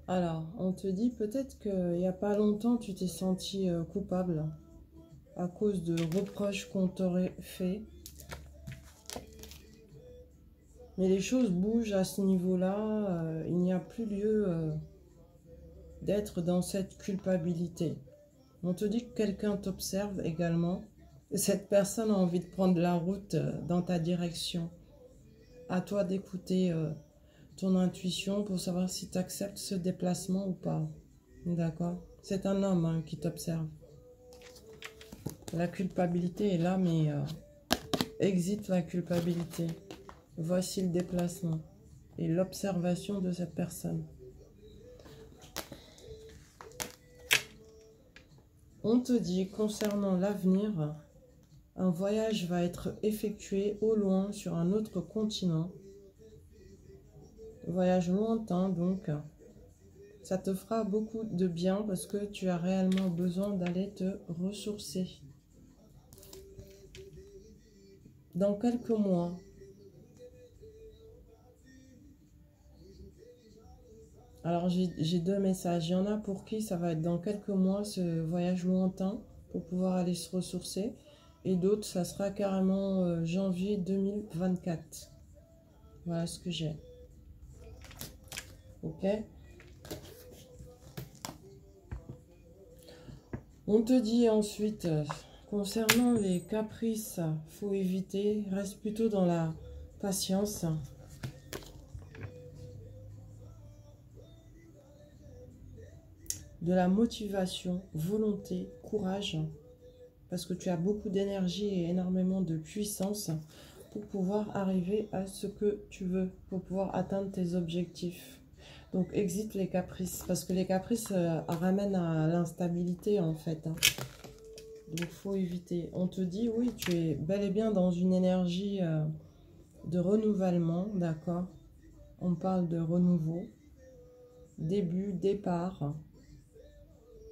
Alors, on te dit peut-être qu'il n'y a pas longtemps, tu t'es senti coupable à cause de reproches qu'on t'aurait fait. Mais les choses bougent à ce niveau-là. Il n'y a plus lieu d'être dans cette culpabilité. On te dit que quelqu'un t'observe également. Et cette personne a envie de prendre la route dans ta direction. À toi d'écouter ton intuition pour savoir si tu acceptes ce déplacement ou pas. D'accord? C'est un homme hein, qui t'observe. La culpabilité est là, mais exit la culpabilité. Voici le déplacement et l'observation de cette personne. On te dit concernant l'avenir, un voyage va être effectué au loin sur un autre continent. Voyage lointain donc. Ça te fera beaucoup de bien parce que tu as réellement besoin d'aller te ressourcer. Dans quelques mois, alors j'ai deux messages. Il y en a pour qui ça va être dans quelques mois ce voyage lointain pour pouvoir aller se ressourcer. Et d'autres, ça sera carrément janvier 2024. Voilà ce que j'ai. Ok? On te dit ensuite, concernant les caprices, faut éviter. Reste plutôt dans la patience. De la motivation, volonté, courage. Parce que tu as beaucoup d'énergie et énormément de puissance pour pouvoir arriver à ce que tu veux, pour pouvoir atteindre tes objectifs. Donc, exite les caprices, parce que les caprices ramènent à l'instabilité, en fait. Hein. Donc, il faut éviter. On te dit, oui, tu es bel et bien dans une énergie de renouvellement, d'accord? On parle de renouveau, début, départ.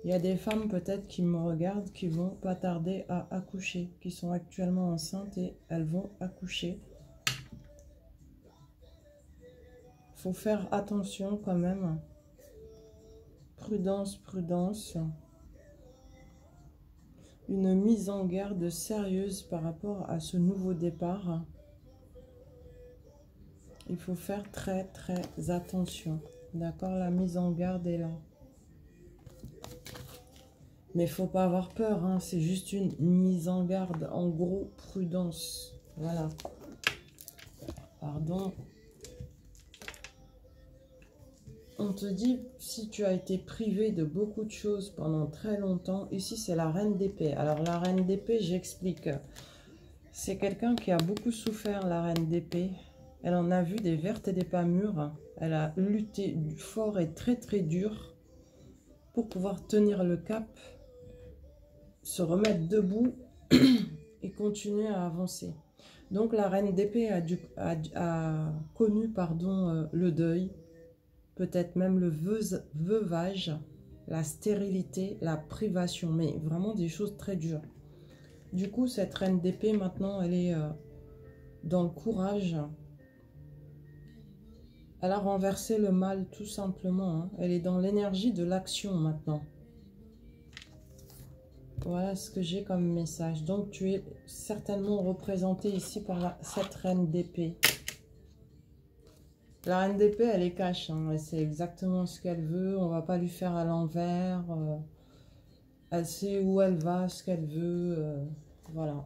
Il y a des femmes peut-être qui me regardent, qui vont pas tarder à accoucher, qui sont actuellement enceintes et elles vont accoucher. Faut faire attention quand même. Prudence, prudence. Une mise en garde sérieuse par rapport à ce nouveau départ. Il faut faire très très attention. D'accord? La mise en garde est là. Mais il ne faut pas avoir peur, hein. C'est juste une mise en garde. En gros, prudence. Voilà. Pardon. On te dit, si tu as été privé de beaucoup de choses pendant très longtemps, ici c'est la reine d'épée. Alors la reine d'épée, j'explique. C'est quelqu'un qui a beaucoup souffert, la reine d'épée. Elle en a vu des vertes et des pas mûres. Elle a lutté fort et très très dur pour pouvoir tenir le cap, se remettre debout et continuer à avancer. Donc la reine d'épée a connu le deuil, peut-être même le veuvage, la stérilité, la privation, mais vraiment des choses très dures. Du coup, cette reine d'épée, maintenant, elle est dans le courage. Elle a renversé le mal, tout simplement. Hein. Elle est dans l'énergie de l'action, maintenant. Voilà ce que j'ai comme message. Donc, tu es certainement représenté ici par cette reine d'épée. La reine d'épée, elle est cash. Hein. Elle sait exactement ce qu'elle veut. On ne va pas lui faire à l'envers. Elle sait où elle va, ce qu'elle veut. Voilà.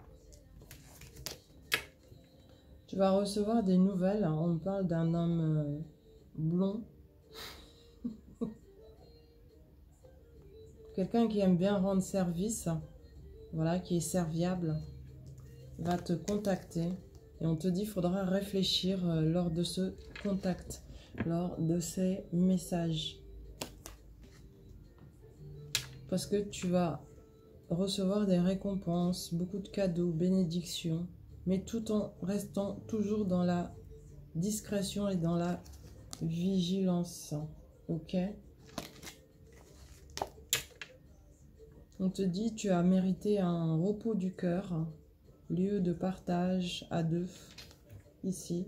Tu vas recevoir des nouvelles. Hein. On parle d'un homme blond. Quelqu'un qui aime bien rendre service. Voilà, qui est serviable. Va te contacter. Et on te dit qu'il faudra réfléchir lors de ce contact, lors de ces messages. Parce que tu vas recevoir des récompenses, beaucoup de cadeaux, bénédictions, mais tout en restant toujours dans la discrétion et dans la vigilance. Ok? On te dit tu as mérité un repos du cœur, lieu de partage à deux, ici.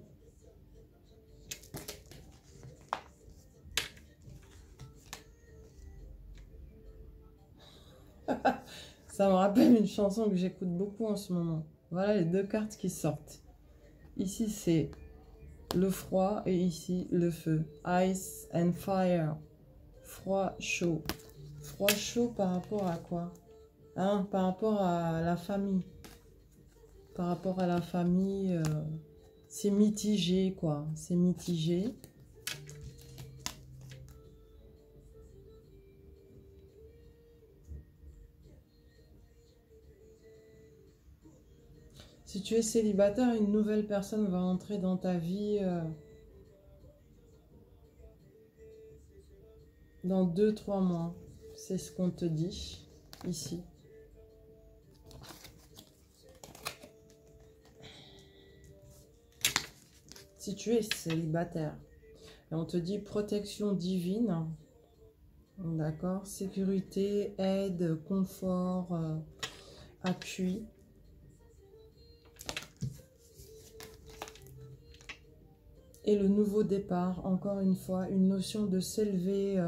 Ça me rappelle une chanson que j'écoute beaucoup en ce moment. Voilà les deux cartes qui sortent. Ici, c'est le froid et ici, le feu. Ice and fire. Froid, chaud. Froid, chaud par rapport à quoi? Hein, par rapport à la famille. Par rapport à la famille, c'est mitigé, quoi. C'est mitigé. Si tu es célibataire, une nouvelle personne va entrer dans ta vie dans 2-3 mois. C'est ce qu'on te dit ici. Si tu es célibataire, et on te dit protection divine, d'accord, sécurité, aide, confort, appui. Et le nouveau départ, encore une fois, une notion de s'élever,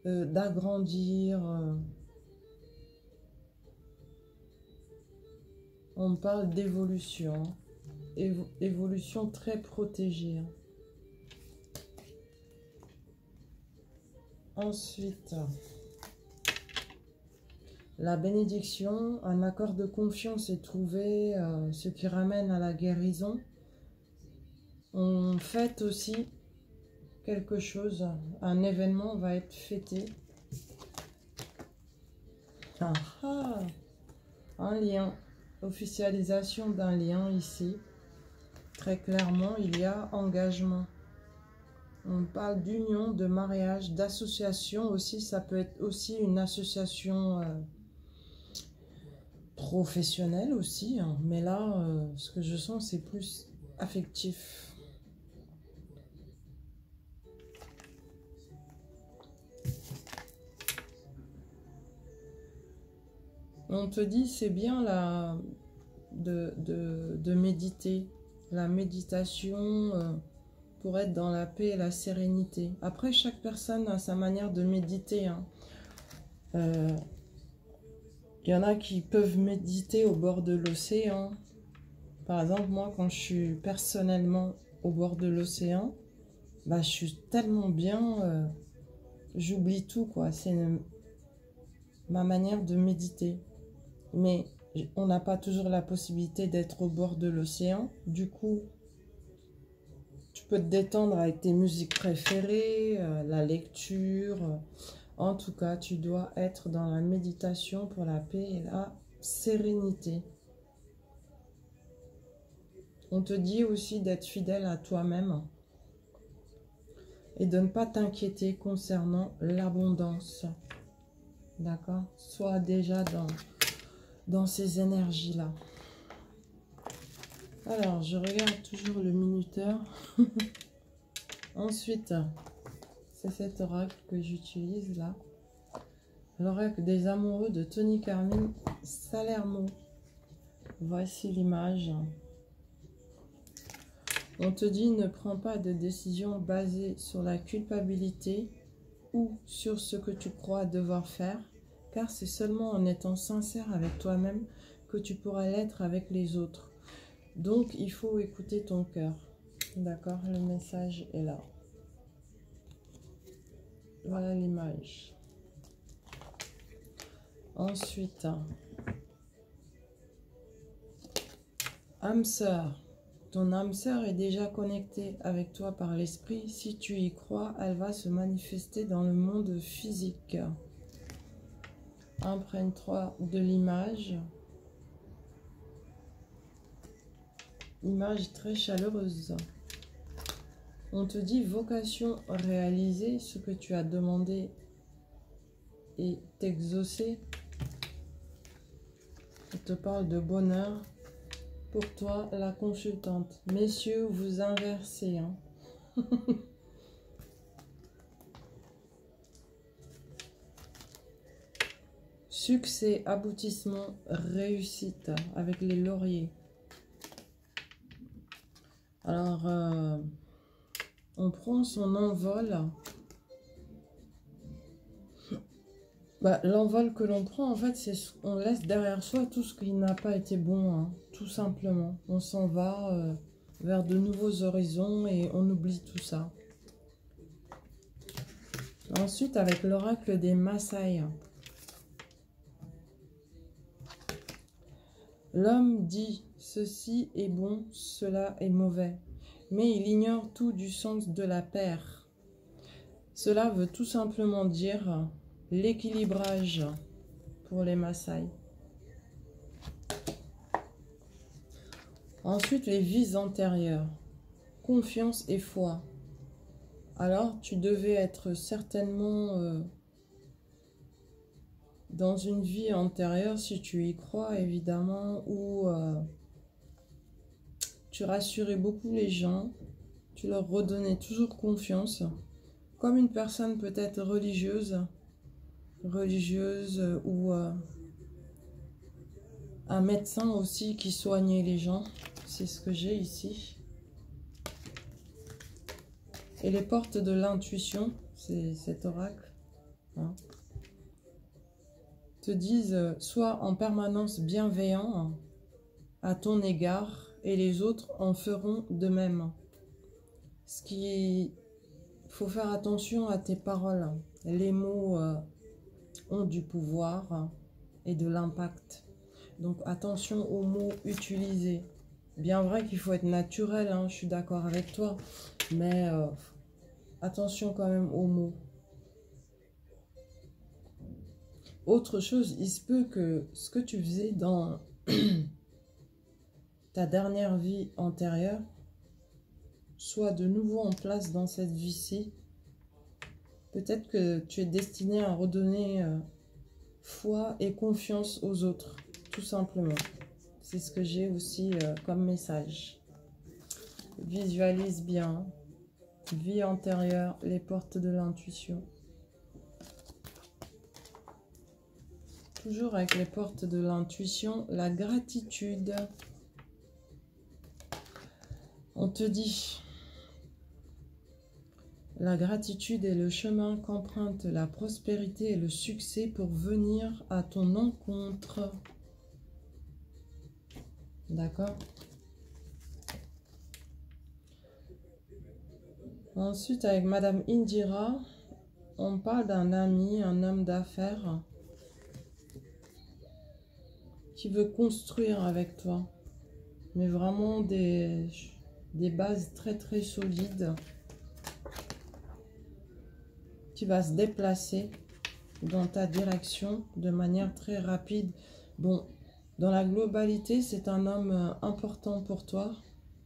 d'agrandir. On parle d'évolution, évolution très protégée. Ensuite, la bénédiction, un accord de confiance est trouvé, ce qui ramène à la guérison. On fête aussi quelque chose, un événement va être fêté. Ah, ah, un lien, officialisation d'un lien ici. Très clairement, il y a engagement. On parle d'union, de mariage, d'association aussi. Ça peut être aussi une association professionnelle aussi. Hein. Mais là, ce que je sens, c'est plus affectif. On te dit, c'est bien là, de méditer. La méditation pour être dans la paix et la sérénité. Après, chaque personne a sa manière de méditer. Hein. Y en a qui peuvent méditer au bord de l'océan. Par exemple, moi, quand je suis personnellement au bord de l'océan, bah, je suis tellement bien, j'oublie tout, quoi. C'est ma manière de méditer. Mais on n'a pas toujours la possibilité d'être au bord de l'océan. Du coup, tu peux te détendre avec tes musiques préférées, la lecture. En tout cas, tu dois être dans la méditation pour la paix et la sérénité. On te dit aussi d'être fidèle à toi-même et de ne pas t'inquiéter concernant l'abondance. D'accord? Sois déjà dans ces énergies-là. Alors, je regarde toujours le minuteur. Ensuite, c'est cet oracle que j'utilise là. L'oracle des amoureux de Tony Carmine Salermo. Voici l'image. On te dit, ne prends pas de décision basée sur la culpabilité ou sur ce que tu crois devoir faire, car c'est seulement en étant sincère avec toi-même que tu pourras l'être avec les autres. Donc, il faut écouter ton cœur. D'accord? Le message est là. Voilà l'image. Ensuite, âme sœur. Ton âme sœur est déjà connectée avec toi par l'esprit. Si tu y crois, elle va se manifester dans le monde physique. Imprègne-toi de l'image. Image très chaleureuse. On te dit vocation réalisée, ce que tu as demandé est exaucé. On te parle de bonheur. Pour toi, la consultante. Messieurs, vous inversez. Hein. Succès, aboutissement, réussite avec les lauriers. Alors, on prend son envol. Bah, l'envol que l'on prend, en fait, c'est on laisse derrière soi tout ce qui n'a pas été bon, hein, tout simplement. On s'en va vers de nouveaux horizons et on oublie tout ça. Ensuite, avec l'oracle des Maasai. L'homme dit « ceci est bon, cela est mauvais », mais il ignore tout du sens de la paire. Cela veut tout simplement dire l'équilibrage pour les Maasai. Ensuite, les vies antérieures. Confiance et foi. Alors, tu devais être certainement dans une vie antérieure, si tu y crois, évidemment, où tu rassurais beaucoup les gens, tu leur redonnais toujours confiance, comme une personne peut-être religieuse ou un médecin aussi qui soignait les gens. C'est ce que j'ai ici. Et les portes de l'intuition, c'est cet oracle, hein, te disent sois en permanence bienveillant à ton égard et les autres en feront de même. Ce qui faut faire attention à tes paroles. Les mots ont du pouvoir et de l'impact. Donc attention aux mots utilisés. Bien vrai qu'il faut être naturel, hein, je suis d'accord avec toi, mais attention quand même aux mots. Autre chose, il se peut que ce que tu faisais dans ta dernière vie antérieure soit de nouveau en place dans cette vie-ci. Peut-être que tu es destiné à redonner foi et confiance aux autres, tout simplement. C'est ce que j'ai aussi comme message. Visualise bien. Vie antérieure, les portes de l'intuition. Toujours avec les portes de l'intuition, la gratitude. On te dit, la gratitude est le chemin qu'emprunte la prospérité et le succès pour venir à ton encontre. D'accord? Ensuite, avec Madame Indira, on parle d'un ami, un homme d'affaires qui veut construire avec toi. Mais vraiment des bases très très solides. Qui va se déplacer dans ta direction de manière très rapide. Bon, dans la globalité, c'est un homme important pour toi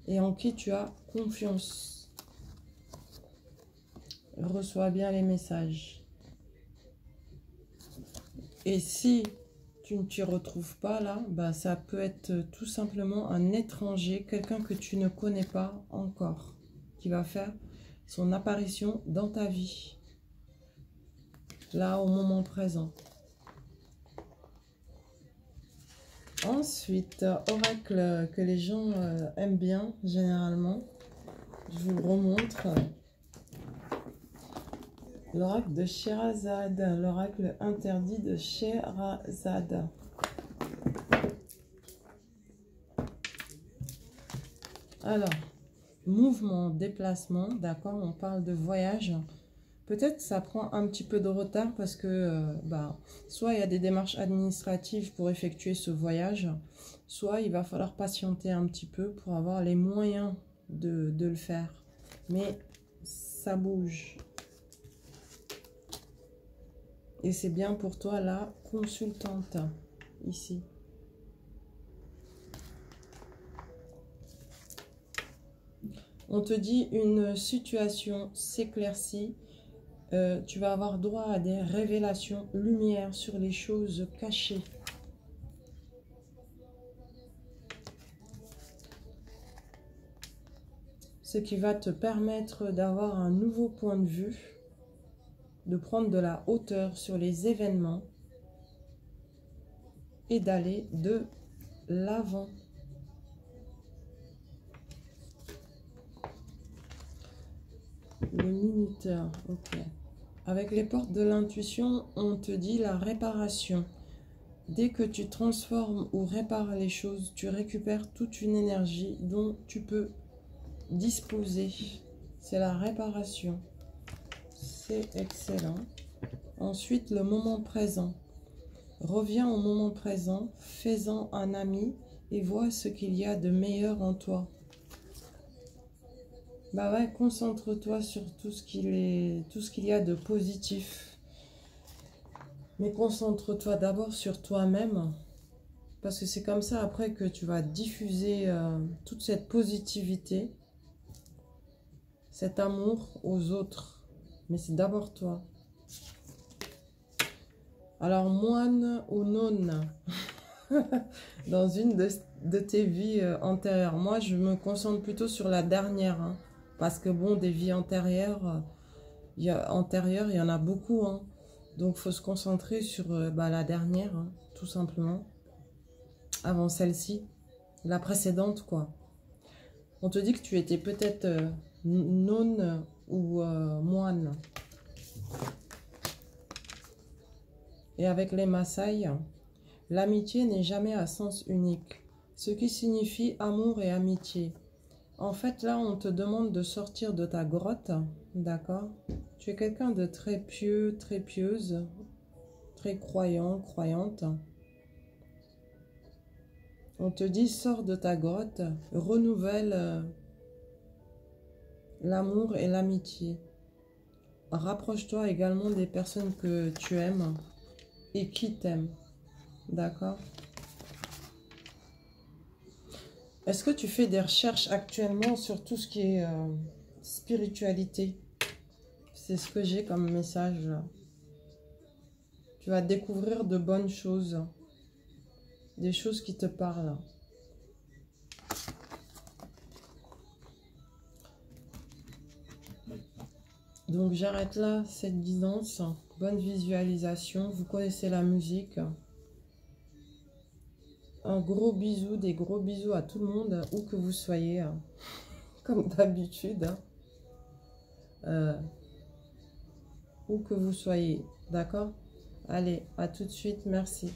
et en qui tu as confiance. Reçois bien les messages. Et si tu ne t'y retrouves pas là, bah, ça peut être tout simplement un étranger, quelqu'un que tu ne connais pas encore, qui va faire son apparition dans ta vie. Là, au moment présent. Ensuite, oracle que les gens aiment bien, généralement. Je vous le remontre. L'oracle de Scheherazade, l'oracle interdit de Scheherazade. Alors, mouvement, déplacement, d'accord, on parle de voyage. Peut-être que ça prend un petit peu de retard parce que soit il y a des démarches administratives pour effectuer ce voyage, soit il va falloir patienter un petit peu pour avoir les moyens de le faire. Mais ça bouge. Et c'est bien pour toi la consultante, ici. On te dit une situation s'éclaircit. Tu vas avoir droit à des révélations, lumière sur les choses cachées. Ce qui va te permettre d'avoir un nouveau point de vue, de prendre de la hauteur sur les événements et d'aller de l'avant. Le minuteur, ok. Avec les portes de l'intuition, on te dit la réparation. Dès que tu transformes ou répares les choses, tu récupères toute une énergie dont tu peux disposer. C'est la réparation. C'est excellent. Ensuite, le moment présent. Reviens au moment présent, fais-en un ami et vois ce qu'il y a de meilleur en toi. Bah ouais, concentre-toi sur tout ce qu'il y a de positif. Mais concentre-toi d'abord sur toi-même. Parce que c'est comme ça après que tu vas diffuser toute cette positivité, cet amour aux autres. Mais c'est d'abord toi. Alors, moine ou nonne, dans une de tes vies antérieures. Moi, je me concentre plutôt sur la dernière. Hein, parce que bon, des vies antérieures, il y en a beaucoup. Hein, donc, il faut se concentrer sur la dernière, hein, tout simplement. Avant celle-ci. La précédente, quoi. On te dit que tu étais peut-être nonne ou moine. Et avec les Maasai, l'amitié n'est jamais à sens unique, ce qui signifie amour et amitié. En fait, là, on te demande de sortir de ta grotte, d'accord? Tu es quelqu'un de très pieux, très pieuse, très croyant, croyante. On te dit, sors de ta grotte, renouvelle l'amour et l'amitié. Rapproche-toi également des personnes que tu aimes et qui t'aiment. D'accord? Est-ce que tu fais des recherches actuellement sur tout ce qui est spiritualité? C'est ce que j'ai comme message. Tu vas découvrir de bonnes choses. Des choses qui te parlent. Donc j'arrête là cette guidance. Bonne visualisation. Vous connaissez la musique. Un gros bisou, des gros bisous à tout le monde, où que vous soyez. Comme d'habitude. Où que vous soyez. D'accord? Allez, à tout de suite. Merci.